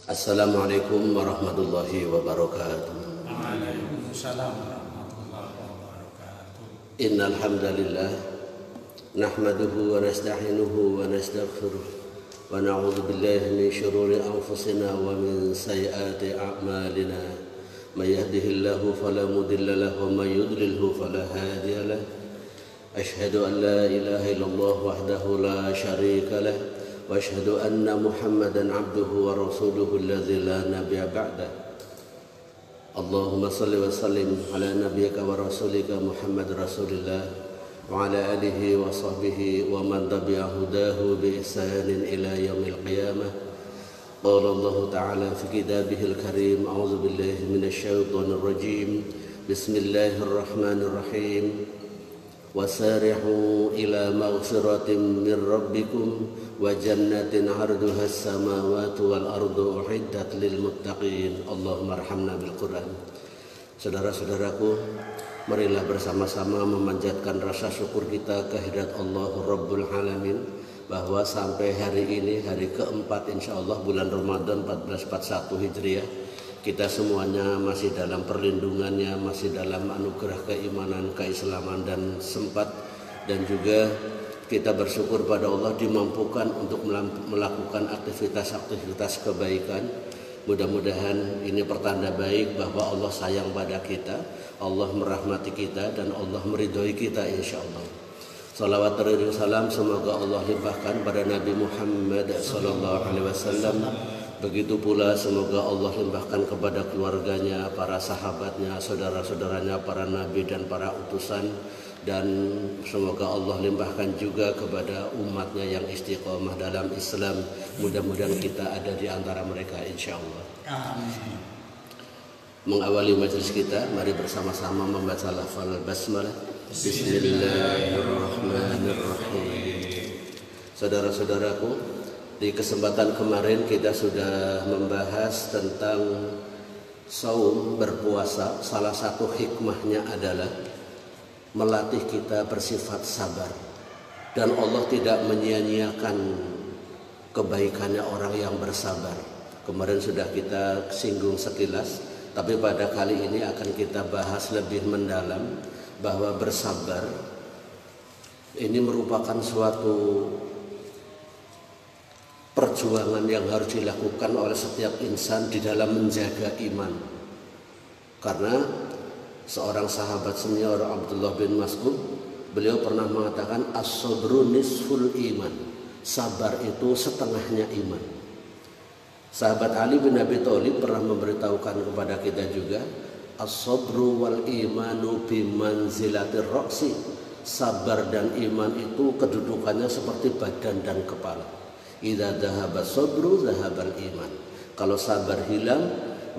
Assalamualaikum warahmatullahi wabarakatuh. Waalaikumsalam warahmatullahi wabarakatuh. Innal hamdalillah nahmaduhu wa nasta'inuhu wa nastaghfiruh wa na'udzu billahi min shururi anfusina wa min sayyiati a'malina. May yahdihillahu fala mudilla lahu wa may yudlilhu fala hadiya lahu. Asyhadu an la ilaha illallah wahdahu la syarika lahu wa asyhadu anna Muhammadan abduhu wa rasuluhu alladzi la nabiyya ba'da. Allahumma salli wa sallim ala nabiyyika wa rasulika Muhammad Rasulillah wa ala alihi wa sahbihi wa man tabi'a hudahu bi ihsanin ila yaumil qiyamah. Qala Allah ta'ala fi kitabihil karim, a'udzu billahi minasy syaithanir rajim. Bismillahirrahmanirrahim. Wasari'u ila maghfiratin min rabbikum wa jannatin 'arduha as-samawati wal ardu u'iddat lil muttaqin. Allahumma arhamna bil Quran. Saudara-saudaraku, marilah bersama-sama memanjatkan rasa syukur kita kehadirat Allah Rabbul Alamin bahwa sampai hari ini, hari keempat insyaallah bulan Ramadan 1441 Hijriah, kita semuanya masih dalam perlindungannya, masih dalam anugerah keimanan, keislaman dan sempat, dan juga kita bersyukur pada Allah dimampukan untuk melakukan aktivitas-aktivitas kebaikan. Mudah-mudahan ini pertanda baik bahwa Allah sayang pada kita, Allah merahmati kita, dan Allah meridhoi kita insyaallah. Salawat dan salam semoga Allah limpahkan pada Nabi Muhammad sallallahu alaihi wasallam. Begitu pula semoga Allah limpahkan kepada keluarganya, para sahabatnya, saudara-saudaranya, para nabi dan para utusan, dan semoga Allah limpahkan juga kepada umatnya yang istiqomah dalam Islam. Mudah-mudahan kita ada di antara mereka insyaallah. Amin. Mengawali majelis kita, mari bersama-sama membaca lafal basmalah. Bismillahirrahmanirrahim. Saudara-saudaraku, di kesempatan kemarin kita sudah membahas tentang saum, berpuasa. Salah satu hikmahnya adalah melatih kita bersifat sabar, dan Allah tidak menyia-nyiakan kebaikannya orang yang bersabar. Kemarin sudah kita singgung sekilas, tapi pada kali ini akan kita bahas lebih mendalam bahwa bersabar ini merupakan suatu perjuangan yang harus dilakukan oleh setiap insan di dalam menjaga iman. Karena seorang sahabat senior Abdullah bin Mas'ud, beliau pernah mengatakan as-sabru nisful iman, sabar itu setengahnya iman. Sahabat Ali bin Abi Thalib pernah memberitahukan kepada kita juga, as-sabru wal imanu bimanzilatir ra'si, sabar dan iman itu kedudukannya seperti badan dan kepala. Idza dhahaba sabru dhahabal iman. Kalau sabar hilang,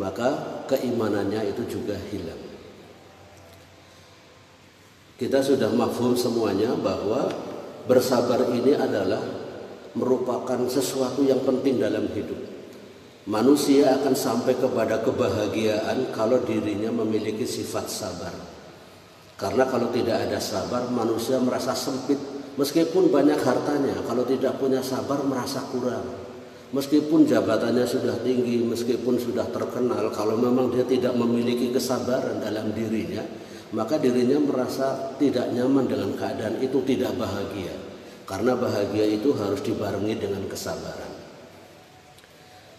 maka keimanannya itu juga hilang. Kita sudah mafhum semuanya bahwa bersabar ini adalah merupakan sesuatu yang penting dalam hidup. Manusia akan sampai kepada kebahagiaan kalau dirinya memiliki sifat sabar. Karena kalau tidak ada sabar, manusia merasa sempit. Meskipun banyak hartanya, kalau tidak punya sabar merasa kurang. Meskipun jabatannya sudah tinggi, meskipun sudah terkenal, kalau memang dia tidak memiliki kesabaran dalam dirinya, maka dirinya merasa tidak nyaman dengan keadaan itu, tidak bahagia. Karena bahagia itu harus dibarengi dengan kesabaran.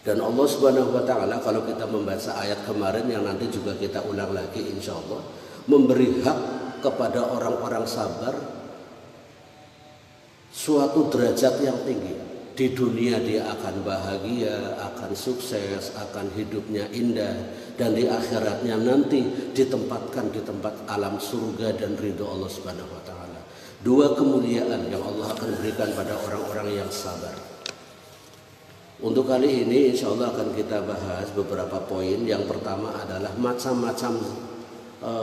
Dan Allah Subhanahu wa taala, kalau kita membaca ayat kemarin yang nanti juga kita ulang lagi insyaallah, memberi hak kepada orang-orang sabar suatu derajat yang tinggi. Di dunia dia akan bahagia, akan sukses, akan hidupnya indah, dan di akhiratnya nanti ditempatkan di tempat alam surga dan ridho Allah Subhanahu wa taala. Dua kemuliaan yang Allah akan berikan pada orang-orang yang sabar. Untuk kali ini insya Allah akan kita bahas beberapa poin. Yang pertama adalah macam-macam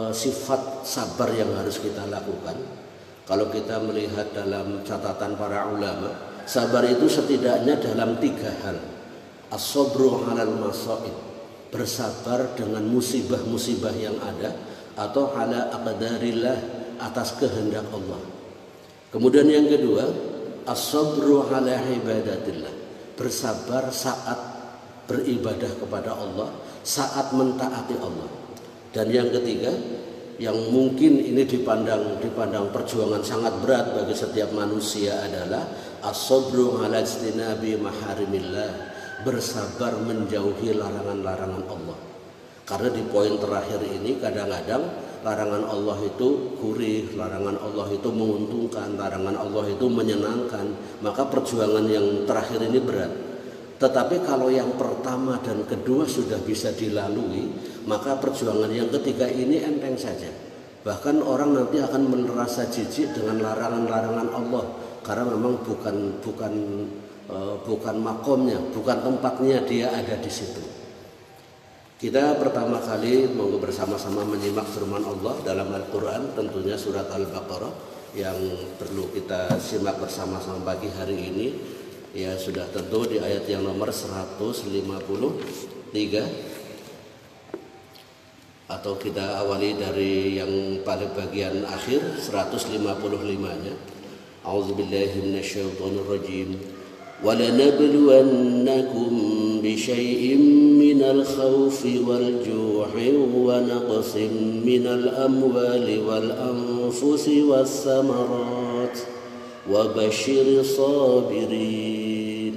sifat sabar yang harus kita lakukan. Kalau kita melihat dalam catatan para ulama, sabar itu setidaknya dalam 3 hal. As-sabru 'alal masaib, bersabar dengan musibah-musibah yang ada, atau ala aqdarillah, atas kehendak Allah. Kemudian yang kedua, as-sabru 'ala ibadatillah, bersabar saat beribadah kepada Allah, saat mentaati Allah. Dan yang ketiga, yang mungkin ini dipandang perjuangan sangat berat bagi setiap manusia adalah as-sabru ala ijtinabi maharimillah, bersabar menjauhi larangan-larangan Allah. Karena di poin terakhir ini kadang-kadang larangan Allah itu gurih, larangan Allah itu menguntungkan, larangan Allah itu menyenangkan, maka perjuangan yang terakhir ini berat. Tetapi kalau yang pertama dan kedua sudah bisa dilalui, maka perjuangan yang ketiga ini enteng saja. Bahkan orang nanti akan merasa jijik dengan larangan-larangan Allah, karena memang bukan makomnya, bukan tempatnya dia ada di situ. Kita pertama kali mau bersama-sama menyimak firman Allah dalam Al-Quran, tentunya surat Al-Baqarah yang perlu kita simak bersama-sama pagi hari ini. Ya sudah tentu di ayat yang nomor 153, atau kita awali dari yang paling bagian akhir 155-nya. A'udzubillahi minasyaitonirrajim. وَلَنَبْلُوَنَّكُمْ بِشَيْءٍ مِّنَ الْخَوْفِ وَالْجُوعِ وَنَقْصٍ مِّنَ الْأَمْوَالِ وَالْأَنفُسِ وَالثَّمَرَاتِ وَبَشِّرِ الصَّابِرِينَ.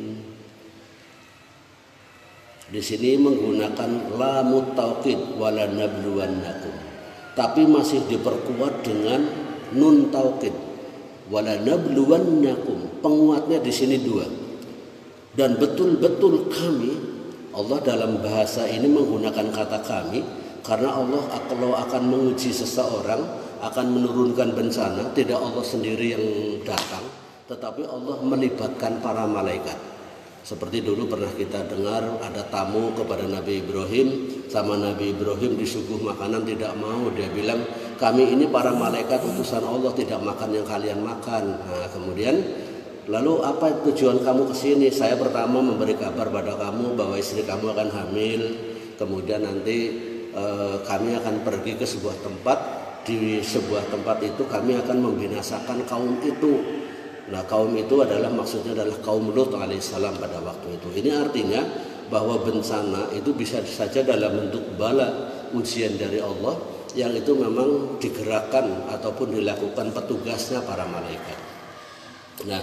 Di sini menggunakan lamut taukid, walanabluwannakum, tapi masih diperkuat dengan nun taukid, walanabluwannakum. Penguatnya di sini dua. Dan betul-betul kami, Allah dalam bahasa ini menggunakan kata kami karena Allah kalau akan menguji seseorang, akan menurunkan bencana, tidak Allah sendiri yang datang, tetapi Allah melibatkan para malaikat. Seperti dulu pernah kita dengar ada tamu kepada Nabi Ibrahim, sama Nabi Ibrahim disuguh makanan tidak mau, dia bilang kami ini para malaikat utusan Allah, tidak makan yang kalian makan. Nah kemudian lalu apa tujuan kamu ke sini? Saya pertama memberi kabar pada kamu bahwa istri kamu akan hamil, kemudian nanti kami akan pergi ke sebuah tempat, di sebuah tempat itu kami akan membinasakan kaum itu. Nah kaum itu adalah maksudnya adalah kaum Lut alaihissalam pada waktu itu. Ini artinya bahwa bencana itu bisa saja dalam bentuk bala, ujian dari Allah yang itu memang digerakkan ataupun dilakukan petugasnya para malaikat. Nah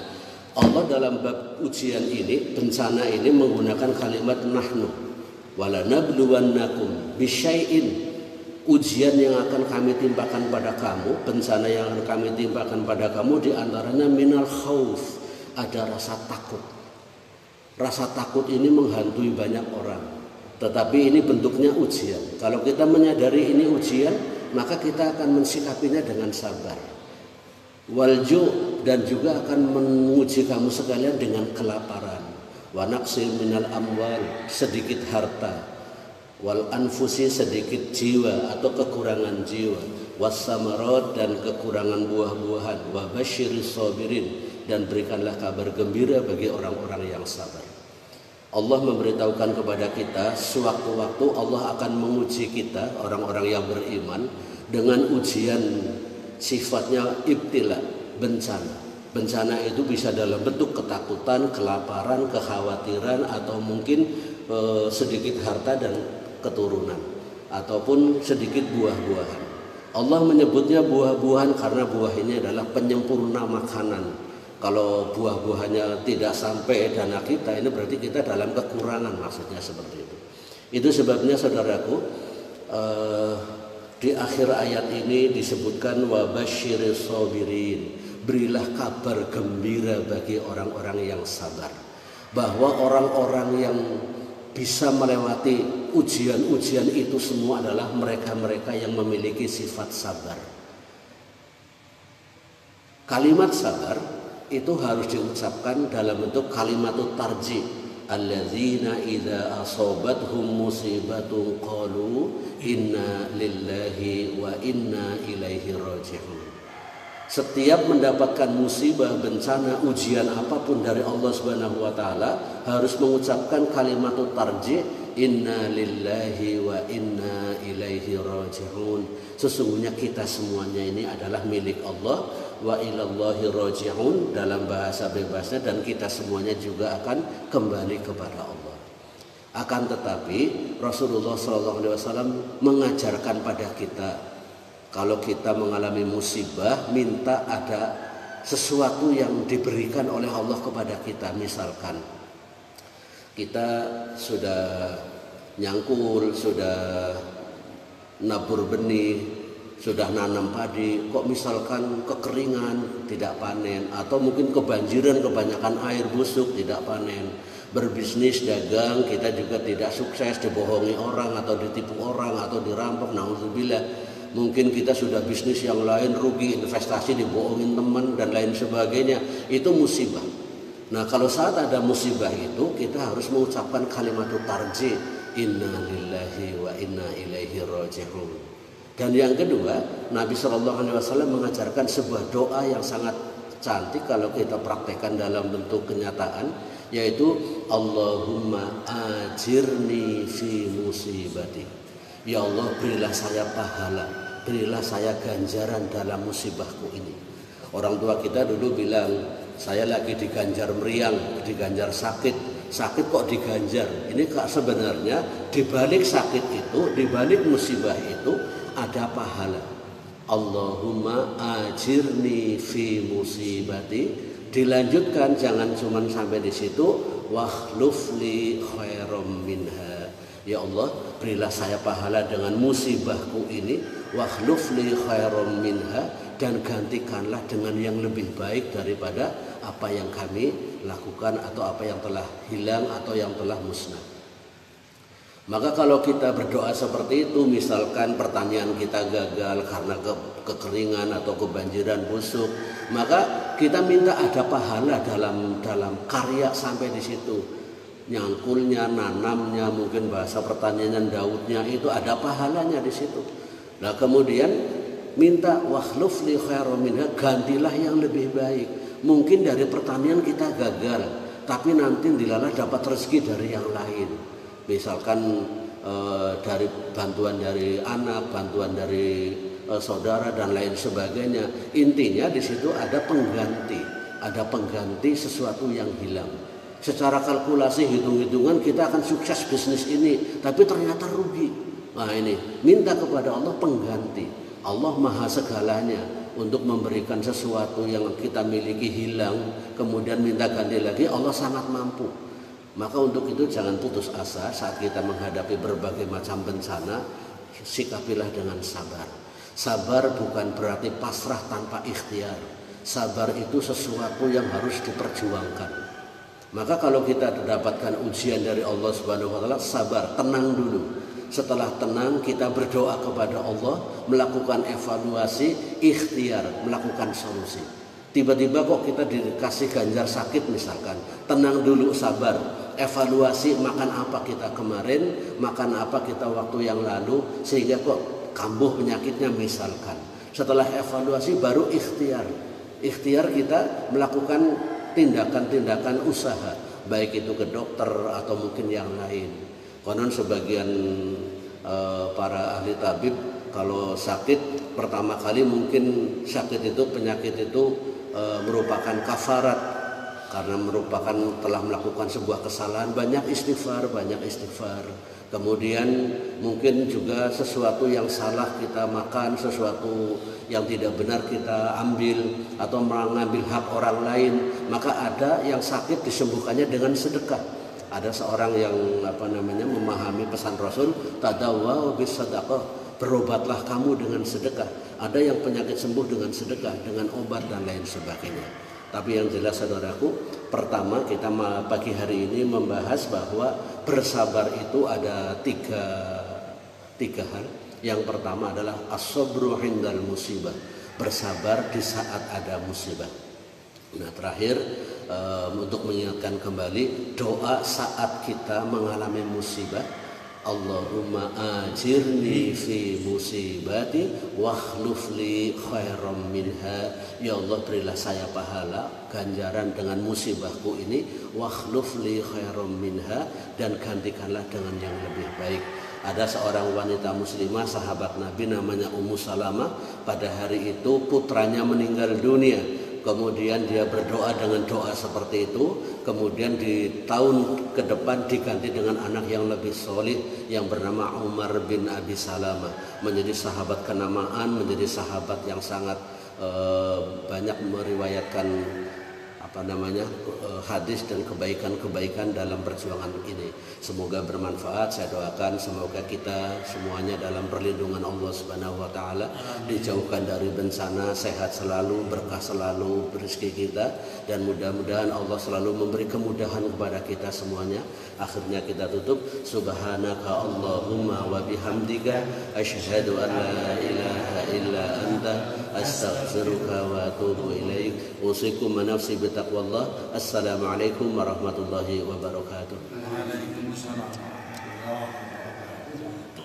Allah dalam bab ujian ini, bencana ini menggunakan kalimat nahnu, walanabluwannakum bisyai'in, ujian yang akan kami timpakan pada kamu, bencana yang akan kami timpakan pada kamu diantaranya minal khauf, ada rasa takut. Rasa takut ini menghantui banyak orang, tetapi ini bentuknya ujian. Kalau kita menyadari ini ujian, maka kita akan mensikapinya dengan sabar. Walju, dan juga akan menguji kamu sekalian dengan kelaparan. Wa naqsil minal amwal, sedikit harta. Wal anfusi, sedikit jiwa atau kekurangan jiwa. Was-samarat, dan kekurangan buah-buahan. Wa basyiris sabirin, dan berikanlah kabar gembira bagi orang-orang yang sabar. Allah memberitahukan kepada kita sewaktu-waktu Allah akan menguji kita, orang-orang yang beriman, dengan ujian sifatnya ibtila, bencana. Bencana itu bisa dalam bentuk ketakutan, kelaparan, kekhawatiran, atau mungkin sedikit harta dan keturunan, ataupun sedikit buah-buahan. Allah menyebutnya buah-buahan karena buah ini adalah penyempurna makanan. Kalau buah-buahannya tidak sampai dana kita, ini berarti kita dalam kekurangan, maksudnya seperti itu. Itu sebabnya saudaraku, di akhir ayat ini disebutkan wa basyiris sabirin, berilah kabar gembira bagi orang-orang yang sabar, bahwa orang-orang yang bisa melewati ujian-ujian itu semua adalah mereka-mereka yang memiliki sifat sabar. Kalimat sabar itu harus diucapkan dalam bentuk kalimatut tarji. Alladzina idza asabathum musibatun qalu inna lillahi wa inna ilaihi raji'un. Setiap mendapatkan musibah, bencana, ujian apapun dari Allah Subhanahu wa taala harus mengucapkan kalimatut tarji, inna lillahi wa inna ilaihi raji'un. Sesungguhnya kita semuanya ini adalah milik Allah, wa ilallahi raji'un dalam bahasa bebasnya, dan kita semuanya juga akan kembali kepada Allah. Akan tetapi Rasulullah SAW mengajarkan pada kita, kalau kita mengalami musibah, minta ada sesuatu yang diberikan oleh Allah kepada kita. Misalkan kita sudah nyangkul, sudah nabur benih, sudah nanam padi, kok misalkan kekeringan, tidak panen, atau mungkin kebanjiran, kebanyakan air, busuk, tidak panen. Berbisnis, dagang, kita juga tidak sukses, dibohongi orang atau ditipu orang atau dirampok, naudzubillah. Mungkin kita sudah bisnis yang lain rugi, investasi dibohongin teman dan lain sebagainya. Itu musibah. Nah, kalau saat ada musibah itu, kita harus mengucapkan kalimat tarji, inna lillahi wa inna ilaihi raji'un. Dan yang kedua, Nabi SAW mengajarkan sebuah doa yang sangat cantik kalau kita praktekkan dalam bentuk kenyataan, yaitu Allahumma ajirni fi musibati. Ya Allah, berilah saya pahala, berilah saya ganjaran dalam musibahku ini. Orang tua kita dulu bilang, saya lagi diganjar meriang, diganjar sakit kok diganjar. Ini sebenarnya dibalik sakit itu, dibalik musibah itu ada pahala. Allahumma ajirni fi musibati. Dilanjutkan, jangan cuma sampai di situ, wakhlufli khairam minha. Ya Allah, berilah saya pahala dengan musibahku ini, wakhlufli khairam minha, dan gantikanlah dengan yang lebih baik daripada apa yang kami lakukan atau apa yang telah hilang atau yang telah musnah. Maka kalau kita berdoa seperti itu, misalkan pertanian kita gagal karena kekeringan atau kebanjiran busuk, maka kita minta ada pahala dalam karya sampai di situ. Nyangkulnya, nanamnya, mungkin bahasa pertanian daudnya itu ada pahalanya di situ. Nah, kemudian minta wakhluf li khairum minha, gantilah yang lebih baik. Mungkin dari pertanian kita gagal, tapi nanti dilalah dapat rezeki dari yang lain. Misalkan dari bantuan dari anak, bantuan dari saudara dan lain sebagainya. Intinya di situ ada pengganti sesuatu yang hilang. Secara kalkulasi, hitung-hitungan kita akan sukses bisnis ini, tapi ternyata rugi. Nah, ini minta kepada Allah pengganti. Allah maha segalanya, untuk memberikan sesuatu yang kita miliki hilang, kemudian minta ganti lagi, Allah sangat mampu. Maka untuk itu jangan putus asa saat kita menghadapi berbagai macam bencana, sikapilah dengan sabar. Sabar bukan berarti pasrah tanpa ikhtiar. Sabar itu sesuatu yang harus diperjuangkan. Maka kalau kita mendapatkan ujian dari Allah Subhanahu wa taala, sabar, tenang dulu. Setelah tenang, kita berdoa kepada Allah, melakukan evaluasi, ikhtiar, melakukan solusi. Tiba-tiba kok kita dikasih ganjar sakit misalkan, tenang dulu, sabar, evaluasi makan apa kita kemarin, makan apa kita waktu yang lalu, sehingga kok kambuh penyakitnya misalkan. Setelah evaluasi baru ikhtiar kita melakukan tindakan-tindakan usaha, baik itu ke dokter atau mungkin yang lain. Konon sebagian para ahli tabib kalau sakit pertama kali mungkin sakit itu, penyakit itu merupakan kafarat, karena merupakan telah melakukan sebuah kesalahan, banyak istighfar. Kemudian mungkin juga sesuatu yang salah kita makan, sesuatu yang tidak benar kita ambil atau mengambil hak orang lain, maka ada yang sakit disembuhkannya dengan sedekah. Ada seorang yang memahami pesan Rasul, tadawwa bis sadaqah, berobatlah kamu dengan sedekah. Ada yang penyakit sembuh dengan sedekah, dengan obat dan lain sebagainya. Tapi yang jelas saudaraku, pertama kita pagi hari ini membahas bahwa bersabar itu ada tiga hal. Yang pertama adalah as-sabru hindal musibah, bersabar di saat ada musibah. Nah, terakhir untuk mengingatkan kembali doa saat kita mengalami musibah, Allahumma ajirni fi musibati wakhluf li khairam minha. Ya Allah, berilah saya pahala, ganjaran dengan musibahku ini, wakhluf li khairam minha, dan gantikanlah dengan yang lebih baik. Ada seorang wanita muslimah sahabat Nabi namanya Ummu Salamah. Pada hari itu putranya meninggal dunia. kemudian dia berdoa dengan doa seperti itu, kemudian di tahun ke depan diganti dengan anak yang lebih solid yang bernama Umar bin Abi Salamah, menjadi sahabat kenamaan, menjadi sahabat yang sangat banyak meriwayatkan hadis dan kebaikan-kebaikan dalam perjuangan ini. Semoga bermanfaat. Saya doakan semoga kita semuanya dalam perlindungan Allah Subhanahu wa taala, dijauhkan dari bencana, sehat selalu, berkah selalu rezeki kita, dan mudah-mudahan Allah selalu memberi kemudahan kepada kita semuanya. Akhirnya kita tutup, subhanaka Allahumma wa bihamdika asyhadu an la ilaha illa anta astaghfiruka wa atubu ilaik. Usikum wa nafsi bitaqwallah. Assalamualaikum warahmatullahi wabarakatuh. Waalaikumsalam warahmatullahi wabarakatuh.